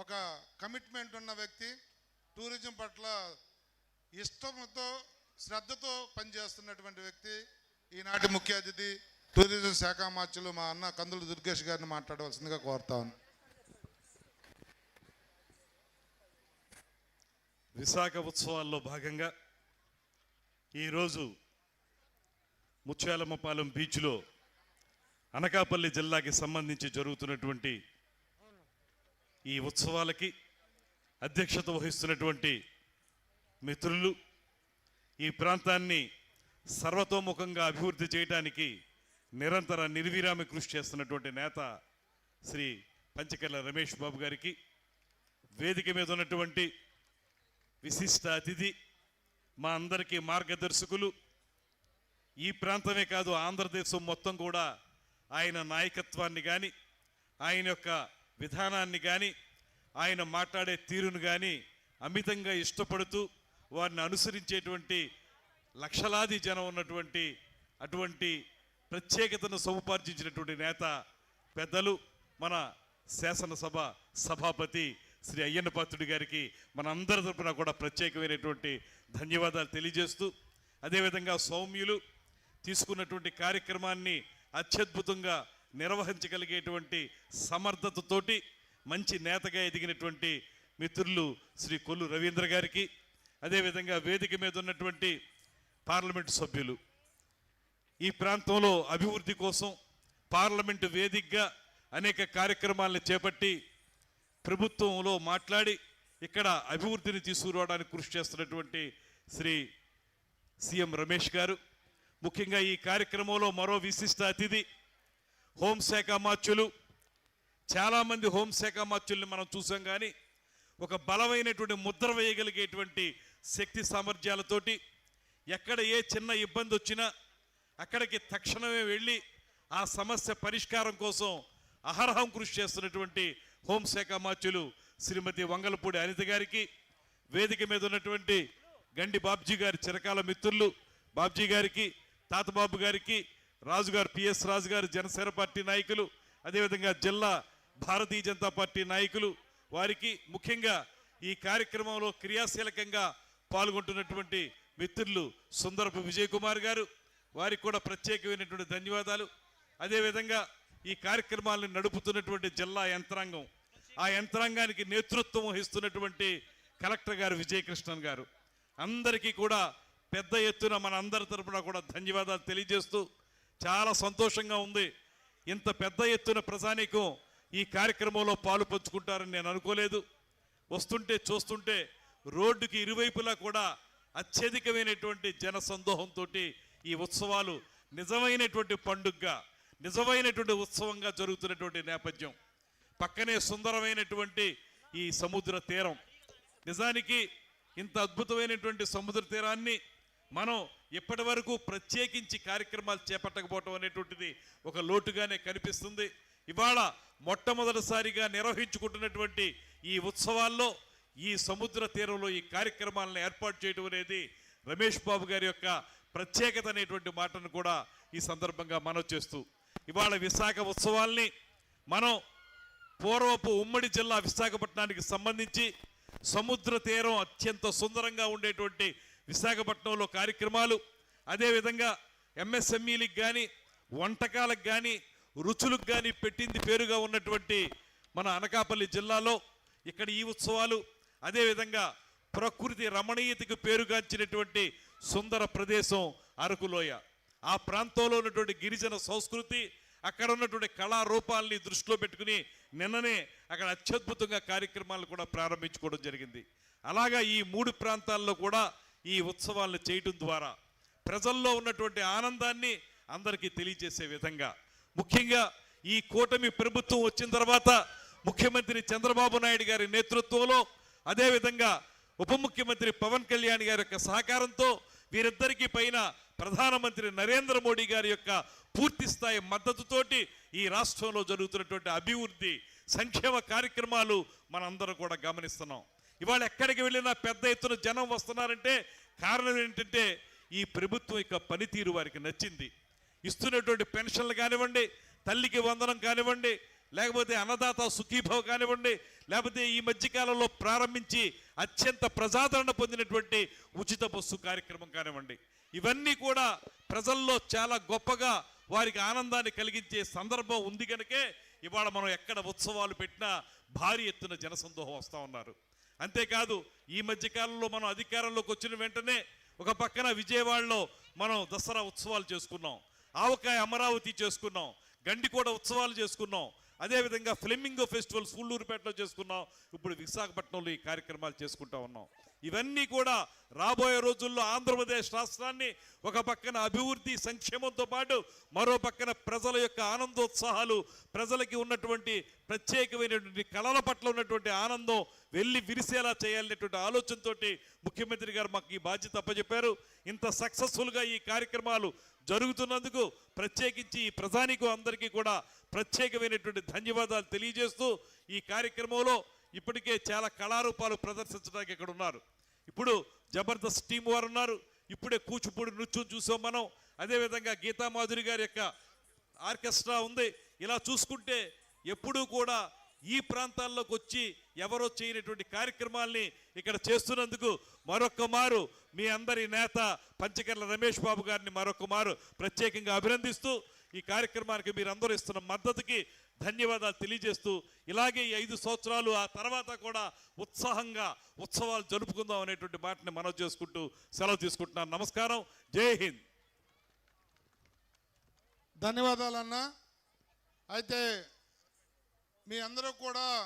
ఒక కమిట్మెంట్ ఉన్న వ్యక్తి, టూరిజం పట్ల ఇష్టంతో శ్రద్ధతో పనిచేస్తున్నటువంటి వ్యక్తి. ఈనాటి ముఖ్య అతిథి టూరిజం శాఖ మార్చులు మా అన్న కందులు దుర్గేష్ గారిని మాట్లాడవలసిందిగా కోరుతాను. విశాఖ ఉత్సవాల్లో భాగంగా ఈరోజు ముత్యాలమ్మపాలెం బీచ్లో అనకాపల్లి జిల్లాకి సంబంధించి జరుగుతున్నటువంటి ఈ ఉత్సవాలకి అధ్యక్షత వహిస్తున్నటువంటి మిత్రులు, ఈ ప్రాంతాన్ని సర్వతోముఖంగా అభివృద్ధి చేయడానికి నిరంతర నిర్విరామ కృషి చేస్తున్నటువంటి నేత శ్రీ పంచకర్ల రమేష్ బాబు గారికి, వేదిక మీద ఉన్నటువంటి విశిష్ట అతిథి, మా అందరికీ మార్గదర్శకులు, ఈ ప్రాంతమే కాదు ఆంధ్రదేశం మొత్తం కూడా ఆయన నాయకత్వాన్ని కానీ, ఆయన యొక్క విధానాన్ని కానీ, ఆయన మాట్లాడే తీరును కానీ అమితంగా ఇష్టపడుతూ వారిని అనుసరించేటువంటి లక్షలాది జనం ఉన్నటువంటి అటువంటి ప్రత్యేకతను సముపార్జించినటువంటి నేత పెద్దలు మన శాసనసభ సభాపతి శ్రీ అయ్యన్న పాత్రుడి గారికి మన అందరి తరపున కూడా ప్రత్యేకమైనటువంటి ధన్యవాదాలు తెలియజేస్తూ, అదేవిధంగా సౌమ్యులు తీసుకున్నటువంటి కార్యక్రమాన్ని అత్యద్భుతంగా నిర్వహించగలిగేటువంటి సమర్థతతోటి మంచి నేతగా ఎదిగినటువంటి మిత్రులు శ్రీ కొల్లు రవీంద్ర గారికి, అదేవిధంగా వేదిక మీద ఉన్నటువంటి పార్లమెంటు సభ్యులు, ఈ ప్రాంతంలో అభివృద్ధి కోసం పార్లమెంటు వేదికగా అనేక కార్యక్రమాలను చేపట్టి ప్రభుత్వంలో మాట్లాడి ఇక్కడ అభివృద్ధిని తీసుకురావడానికి కృషి చేస్తున్నటువంటి శ్రీ సీఎం రమేష్ గారు, ముఖ్యంగా ఈ కార్యక్రమంలో మరో విశిష్ట అతిథి హోంశాఖ మార్చులు. చాలామంది హోంశాఖ మార్చుల్ని మనం చూసాం, కానీ ఒక బలమైనటువంటి ముద్ర వేయగలిగేటువంటి శక్తి సామర్థ్యాలతోటి ఎక్కడ ఏ చిన్న ఇబ్బంది వచ్చినా అక్కడికి తక్షణమే వెళ్ళి ఆ సమస్య పరిష్కారం కోసం అహర్హం కృషి చేస్తున్నటువంటి హోంశాఖ మార్చులు శ్రీమతి వంగలపూడి అనిత గారికి, వేదిక మీద ఉన్నటువంటి గండి బాబ్జీ గారి చిరకాల మిత్రులు బాబ్జీ గారికి, తాతబాబు గారికి, రాజుగారు పిఎస్ రాజు గారు జనసేన పార్టీ నాయకులు, అదేవిధంగా జిల్లా భారతీయ జనతా పార్టీ నాయకులు వారికి, ముఖ్యంగా ఈ కార్యక్రమంలో క్రియాశీలకంగా పాల్గొంటున్నటువంటి మిత్రులు సుందరపు విజయ్ కుమార్ గారు, వారికి కూడా ప్రత్యేకమైనటువంటి ధన్యవాదాలు. అదేవిధంగా ఈ కార్యక్రమాలను నడుపుతున్నటువంటి జిల్లా యంత్రాంగం, ఆ యంత్రాంగానికి నేతృత్వం వహిస్తున్నటువంటి కలెక్టర్ గారు విజయకృష్ణన్ గారు, అందరికీ కూడా పెద్ద ఎత్తున మన అందరి తరపున కూడా ధన్యవాదాలు తెలియజేస్తూ చాలా సంతోషంగా ఉంది. ఇంత పెద్ద ఎత్తున ప్రజానీకం ఈ కార్యక్రమంలో పాలు పంచుకుంటారని నేను అనుకోలేదు. వస్తుంటే చూస్తుంటే రోడ్డుకి ఇరువైపులా కూడా అత్యధికమైనటువంటి జన సందోహంతో ఈ ఉత్సవాలు నిజమైనటువంటి పండుగగా, నిజమైనటువంటి ఉత్సవంగా జరుగుతున్నటువంటి నేపథ్యం. పక్కనే సుందరమైనటువంటి ఈ సముద్ర తీరం. నిజానికి ఇంత అద్భుతమైనటువంటి సముద్ర తీరాన్ని మనం ఇప్పటి వరకు ప్రత్యేకించి కార్యక్రమాలు చేపట్టకపోవటం అనేటువంటిది ఒక లోటుగానే కనిపిస్తుంది. ఇవాళ మొట్టమొదటిసారిగా నిర్వహించుకుంటున్నటువంటి ఈ ఉత్సవాల్లో ఈ సముద్ర తీరంలో ఈ కార్యక్రమాలను ఏర్పాటు చేయడం అనేది రమేష్ బాబు గారి యొక్క ప్రత్యేకత అనేటువంటి మాటను కూడా ఈ సందర్భంగా మనం చేస్తూ, ఇవాళ విశాఖ ఉత్సవాల్ని మనం పూర్వపు ఉమ్మడి జిల్లా విశాఖపట్నానికి సంబంధించి సముద్ర తీరం అత్యంత సుందరంగా ఉండేటువంటి విశాఖపట్నంలో కార్యక్రమాలు, అదేవిధంగా ఎంఎస్ఎంఈలకు కానీ వంటకాలకు కానీ రుచులకు కానీ పెట్టింది పేరుగా ఉన్నటువంటి మన అనకాపల్లి జిల్లాలో ఇక్కడ ఈ ఉత్సవాలు, అదేవిధంగా ప్రకృతి రమణీయతకు పేరుగాంచినటువంటి సుందర ప్రదేశం అరకులోయ, ఆ ప్రాంతంలో ఉన్నటువంటి గిరిజన సంస్కృతి, అక్కడ ఉన్నటువంటి కళారూపాలని దృష్టిలో పెట్టుకుని నిన్ననే అక్కడ అత్యద్భుతంగా కార్యక్రమాలు కూడా ప్రారంభించుకోవడం జరిగింది. అలాగా ఈ 3 ప్రాంతాల్లో కూడా ఈ ఉత్సవాలను చేయడం ద్వారా ప్రజల్లో ఉన్నటువంటి ఆనందాన్ని అందరికీ తెలియజేసే విధంగా, ముఖ్యంగా ఈ కూటమి ప్రభుత్వం వచ్చిన తర్వాత ముఖ్యమంత్రి చంద్రబాబు నాయుడు గారి నేతృత్వంలో, అదేవిధంగా ఉప ముఖ్యమంత్రి పవన్ కళ్యాణ్ గారి యొక్క సహకారంతో, వీరిద్దరికీ పైన ప్రధానమంత్రి నరేంద్ర మోడీ గారి యొక్క పూర్తి స్థాయి మద్దతుతోటి ఈ రాష్ట్రంలో జరుగుతున్నటువంటి అభివృద్ధి సంక్షేమ కార్యక్రమాలు మనందరం కూడా గమనిస్తున్నాం. ఇవాళ ఎక్కడికి వెళ్ళినా పెద్ద ఎత్తున జనం వస్తున్నారంటే కారణం ఏంటంటే ఈ ప్రభుత్వం యొక్క పనితీరు వారికి నచ్చింది. ఇస్తున్నటువంటి పెన్షన్లు కానివ్వండి, తల్లికి వందనం కానివ్వండి, లేకపోతే అన్నదాత సుఖీభవ కానివ్వండి, లేకపోతే ఈ మధ్యకాలంలో ప్రారంభించి అత్యంత ప్రజాదరణ పొందినటువంటి ఉచిత బస్సు కార్యక్రమం కానివ్వండి, ఇవన్నీ కూడా ప్రజల్లో చాలా గొప్పగా వారికి ఆనందాన్ని కలిగించే సందర్భం ఉంది కనుకే ఇవాళ మనం ఎక్కడ ఉత్సవాలు పెట్టినా భారీ ఎత్తున జనసందోహం వస్తూ ఉన్నారు. అంతేకాదు ఈ మధ్యకాలంలో మనం అధికారంలోకి వచ్చిన వెంటనే ఒక పక్కన విజయవాడలో మనం దసరా ఉత్సవాలు చేసుకున్నాం, ఆవకాయ అమరావతి చేసుకున్నాం, గండికోట ఉత్సవాలు చేసుకున్నాం, అదేవిధంగా ఫ్లెమింగో ఫెస్టివల్ సూళ్ళూరుపేటలో చేసుకున్నాం, ఇప్పుడు విశాఖపట్నంలో ఈ కార్యక్రమాలు చేసుకుంటా ఉన్నాం. ఇవన్నీ కూడా రాబోయే రోజుల్లో ఆంధ్రప్రదేశ్ రాష్ట్రాన్ని ఒక పక్కన అభివృద్ధి సంక్షేమంతో పాటు మరో పక్కన ప్రజల యొక్క ఆనందోత్సాహాలు, ప్రజలకి ఉన్నటువంటి ప్రత్యేకమైనటువంటి కళల పట్ల ఉన్నటువంటి ఆనందం వెళ్ళి విరిసేలా చేయాలనేటువంటి ఆలోచనతో ముఖ్యమంత్రి గారు మాకు ఈ బాధ్యత అప్పచెప్పారు. ఇంత సక్సెస్ఫుల్గా ఈ కార్యక్రమాలు జరుగుతున్నందుకు ప్రత్యేకించి ఈ ప్రజానికం అందరికీ కూడా ప్రత్యేకమైనటువంటి ధన్యవాదాలు తెలియజేస్తూ, ఈ కార్యక్రమంలో ఇప్పటికే చాలా కళారూపాలు ప్రదర్శించడానికి ఇక్కడ ఉన్నారు. ఇప్పుడు జబర్దస్త్ టీం వారు ఉన్నారు, ఇప్పుడే కూచిపూడి నృత్యం చూసాం మనం, అదేవిధంగా గీతామాధురి గారి యొక్క ఆర్కెస్ట్రా ఉంది. ఇలా చూసుకుంటే ఎప్పుడూ కూడా ఈ ప్రాంతాల్లోకి వచ్చి ఎవరో చేయనటువంటి కార్యక్రమాల్ని ఇక్కడ చేస్తున్నందుకు మరొక్క మారు మీ అందరి నేత పంచకర్ల రమేష్ బాబు గారిని మరొక మారు ప్రత్యేకంగా అభినందిస్తూ, ఈ కార్యక్రమానికి మీరందరూ ఇస్తున్న మద్దతుకి ధన్యవాదాలు తెలియజేస్తూ, ఇలాగే ఈ 5 సంవత్సరాలు ఆ తర్వాత కూడా ఉత్సాహంగా ఉత్సవాలు జరుపుకుందాం అనేటువంటి మాటని మనవి చేసుకుంటూ సెలవు తీసుకుంటున్నాను. నమస్కారం, జై హింద్. ధన్యవాదాలన్నా. అయితే మీ అందరూ కూడా